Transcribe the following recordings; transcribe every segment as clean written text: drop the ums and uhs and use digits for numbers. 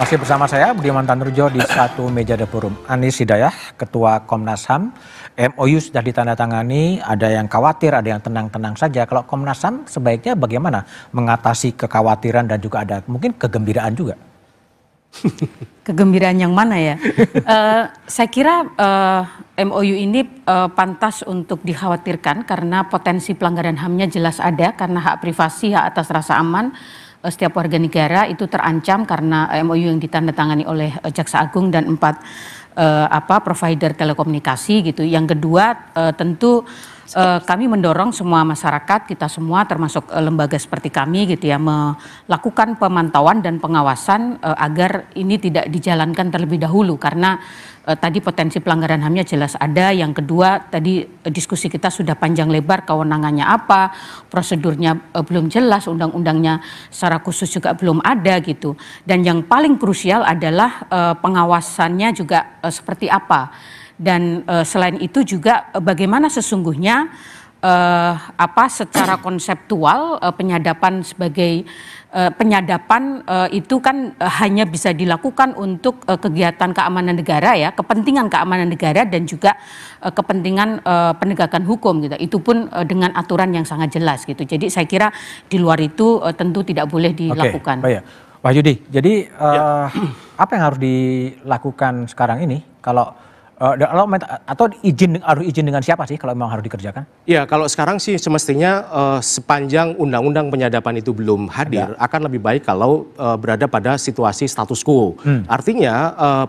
Masih bersama saya Budiman Tanurjo di satu meja The Forum. Anies Hidayah, Ketua Komnas HAM, MOU sudah ditandatangani, ada yang khawatir, ada yang tenang-tenang saja. Kalau Komnas HAM sebaiknya bagaimana mengatasi kekhawatiran dan juga ada mungkin kegembiraan juga? Kegembiraan yang mana ya? Saya kira MOU ini pantas untuk dikhawatirkan karena potensi pelanggaran HAM-nya jelas ada karena hak privasi, hak atas rasa aman setiap warga negara itu terancam karena MOU yang ditandatangani oleh Jaksa Agung dan 4 provider telekomunikasi gitu. Yang kedua tentu kami mendorong semua masyarakat, kita semua termasuk lembaga seperti kami gitu ya, melakukan pemantauan dan pengawasan agar ini tidak dijalankan terlebih dahulu karena tadi potensi pelanggaran HAM-nya jelas ada. Yang kedua tadi diskusi kita sudah panjang lebar, kewenangannya apa, prosedurnya belum jelas, undang-undangnya secara khusus juga belum ada gitu. Dan yang paling krusial adalah pengawasannya juga seperti apa. Dan selain itu juga bagaimana sesungguhnya secara konseptual penyadapan sebagai penyadapan itu kan hanya bisa dilakukan untuk kegiatan keamanan negara ya, kepentingan keamanan negara dan juga kepentingan penegakan hukum gitu. Itu pun dengan aturan yang sangat jelas gitu. Jadi saya kira di luar itu tentu tidak boleh dilakukan. Oke, baik. Pak Yudi, jadi apa yang harus dilakukan sekarang ini kalau atau harus izin dengan siapa sih kalau memang harus dikerjakan? Ya, kalau sekarang sih semestinya sepanjang undang-undang penyadapan itu belum hadir, akan lebih baik kalau berada pada situasi status quo. Artinya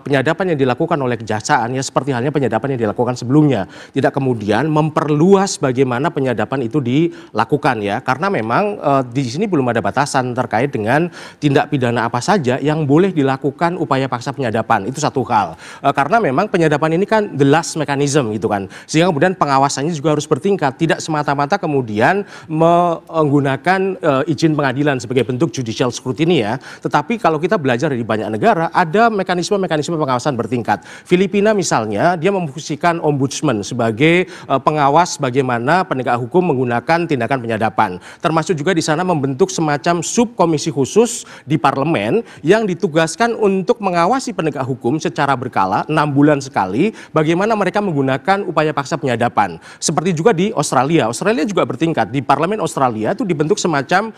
penyadapan yang dilakukan oleh kejaksaan ya seperti halnya penyadapan yang dilakukan sebelumnya. Tidak kemudian memperluas bagaimana penyadapan itu dilakukan ya. Karena memang di sini belum ada batasan terkait dengan tindak pidana apa saja yang boleh dilakukan upaya paksa penyadapan. Itu satu hal. Karena memang penyadapan ini kan the last mechanism gitu kan, sehingga kemudian pengawasannya juga harus bertingkat, tidak semata-mata kemudian menggunakan izin pengadilan sebagai bentuk judicial scrutiny ya, tetapi kalau kita belajar dari banyak negara ada mekanisme-mekanisme pengawasan bertingkat. Filipina misalnya dia memfungsikan ombudsman sebagai pengawas bagaimana penegak hukum menggunakan tindakan penyadapan, termasuk juga di sana membentuk semacam subkomisi khusus di parlemen yang ditugaskan untuk mengawasi penegak hukum secara berkala 6 bulan sekali bagaimana mereka menggunakan upaya paksa penyadapan. Seperti juga di Australia. Australia juga bertingkat. Di parlemen Australia itu dibentuk semacam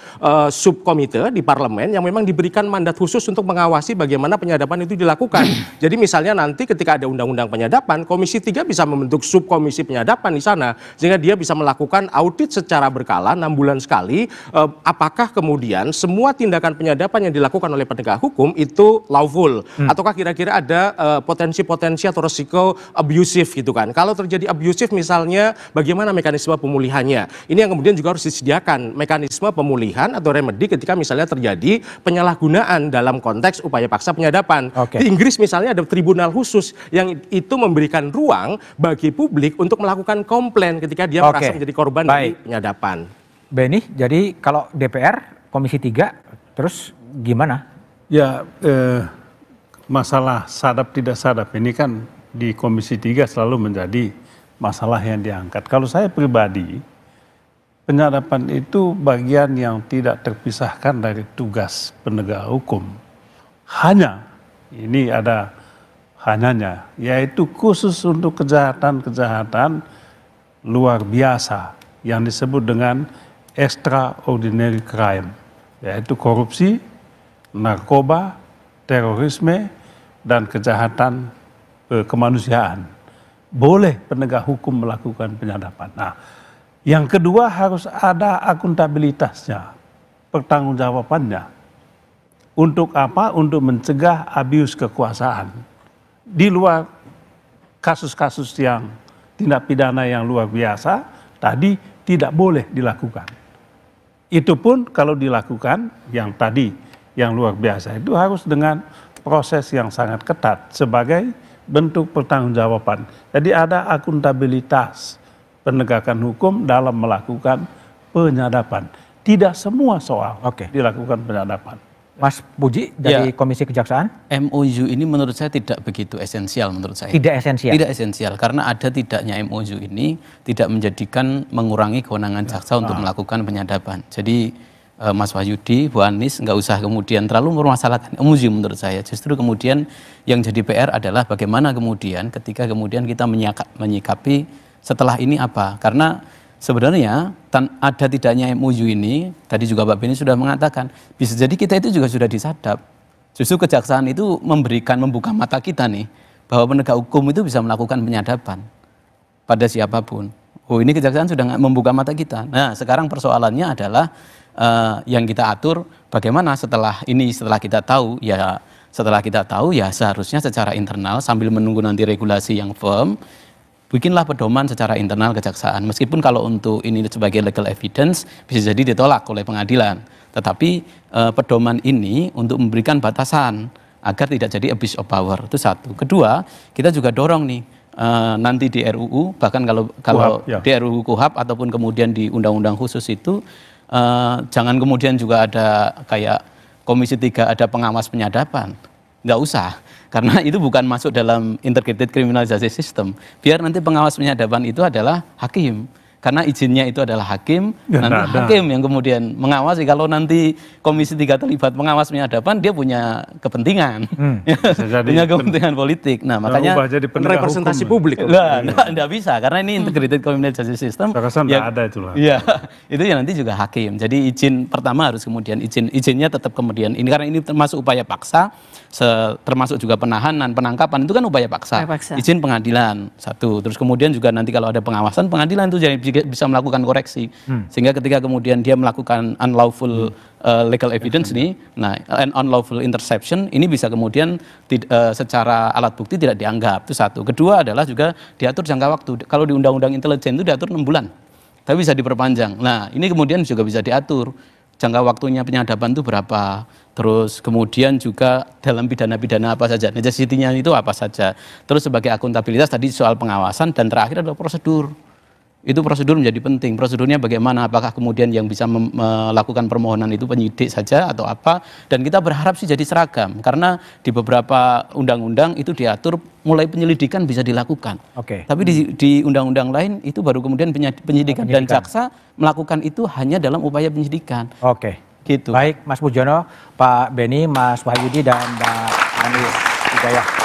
subkomite di parlemen yang memang diberikan mandat khusus untuk mengawasi bagaimana penyadapan itu dilakukan. Jadi misalnya nanti ketika ada undang-undang penyadapan, Komisi 3 bisa membentuk subkomisi penyadapan di sana sehingga dia bisa melakukan audit secara berkala 6 bulan sekali apakah kemudian semua tindakan penyadapan yang dilakukan oleh penegak hukum itu lawful ataukah kira-kira ada potensi-potensi atau resiko abusive gitu kan. Kalau terjadi abusive misalnya bagaimana mekanisme pemulihannya. Ini yang kemudian juga harus disediakan mekanisme pemulihan atau remedi ketika misalnya terjadi penyalahgunaan dalam konteks upaya paksa penyadapan. Di Inggris misalnya ada tribunal khusus yang itu memberikan ruang bagi publik untuk melakukan komplain ketika dia merasa menjadi korban dari penyadapan. Beni, jadi kalau DPR Komisi 3 terus gimana? Ya masalah sadap tidak sadap ini kan di Komisi 3 selalu menjadi masalah yang diangkat. Kalau saya pribadi, penyadapan itu bagian yang tidak terpisahkan dari tugas penegak hukum. Hanya, ini ada hanyanya, yaitu khusus untuk kejahatan-kejahatan luar biasa yang disebut dengan extraordinary crime, yaitu korupsi, narkoba, terorisme, dan kejahatan kemanusiaan. Boleh penegak hukum melakukan penyadapan. Nah, yang kedua harus ada akuntabilitasnya, pertanggungjawabannya. Untuk apa? Untuk mencegah abuse kekuasaan. Di luar kasus-kasus yang tindak pidana yang luar biasa, tadi tidak boleh dilakukan. Itu pun kalau dilakukan yang tadi, yang luar biasa itu harus dengan proses yang sangat ketat sebagai bentuk pertanggungjawaban. Jadi ada akuntabilitas penegakan hukum dalam melakukan penyadapan. Tidak semua soal dilakukan penyadapan. Mas Puji dari Komisi Kejaksaan? MOU ini menurut saya tidak begitu esensial menurut saya. Tidak esensial? Tidak esensial, karena ada tidaknya MOU ini tidak menjadikan mengurangi kewenangan jaksa untuk melakukan penyadapan. Jadi Mas Wahyudi, Bu Anies nggak usah kemudian terlalu mempermasalahkan MOU menurut saya. Justru kemudian yang jadi PR adalah bagaimana kemudian ketika kemudian kita menyikapi setelah ini apa. Karena sebenarnya ada tidaknya MOU ini, tadi juga Pak Beni sudah mengatakan, bisa jadi kita itu juga sudah disadap. Justru kejaksaan itu membuka mata kita nih, bahwa penegak hukum itu bisa melakukan penyadapan pada siapapun. Oh, ini kejaksaan sudah membuka mata kita. Nah, sekarang persoalannya adalah yang kita atur bagaimana setelah kita tahu ya seharusnya secara internal sambil menunggu nanti regulasi yang firm, bikinlah pedoman secara internal kejaksaan. Meskipun kalau untuk ini sebagai legal evidence bisa jadi ditolak oleh pengadilan, tetapi pedoman ini untuk memberikan batasan agar tidak jadi abuse of power, itu satu. Kedua, kita juga dorong nih nanti di RUU, bahkan kalau KUHAP, ya. di RUU KUHAP ataupun kemudian di undang-undang khusus itu jangan kemudian juga ada kayak Komisi 3 ada pengawas penyadapan, nggak usah, karena itu bukan masuk dalam integrated criminalization system. Biar nanti pengawas penyadapan itu adalah hakim, karena izinnya itu adalah hakim, ya, nanti hakim yang kemudian mengawasi. Kalau nanti Komisi 3 terlibat pengawas penyadapan, dia punya kepentingan, punya kepentingan politik. Nah, makanya representasi publik. Nggak bisa, karena ini integrated criminalization system. Ada itulah. Ya, itu ya nanti juga hakim. Jadi izin pertama harus kemudian izinnya tetap kemudian ini, karena ini termasuk upaya paksa, termasuk juga penahanan, penangkapan itu kan upaya paksa. Izin pengadilan satu. Terus kemudian juga nanti kalau ada pengawasan pengadilan itu jadi bisa melakukan koreksi, sehingga ketika kemudian dia melakukan unlawful legal evidence nih, nah unlawful interception ini bisa kemudian secara alat bukti tidak dianggap, itu satu. Kedua adalah juga diatur jangka waktu. Kalau di undang-undang intelijen itu diatur 6 bulan, tapi bisa diperpanjang. Nah ini kemudian juga bisa diatur jangka waktunya penyadapan itu berapa. Terus kemudian juga dalam pidana-pidana apa saja, necessity-nya itu apa saja. Terus sebagai akuntabilitas tadi soal pengawasan, dan terakhir adalah prosedur. Itu prosedur menjadi penting. Prosedurnya bagaimana? Apakah kemudian yang bisa melakukan permohonan itu penyidik saja atau apa? Dan kita berharap sih jadi seragam, karena di beberapa undang-undang itu diatur mulai penyelidikan bisa dilakukan. Tapi di undang-undang lain itu baru kemudian penyidikan. Dan jaksa melakukan itu hanya dalam upaya penyidikan. Gitu. Baik, Mas Mujono, Pak Beni, Mas Wahyudi, dan Mbak Anies Hidayah.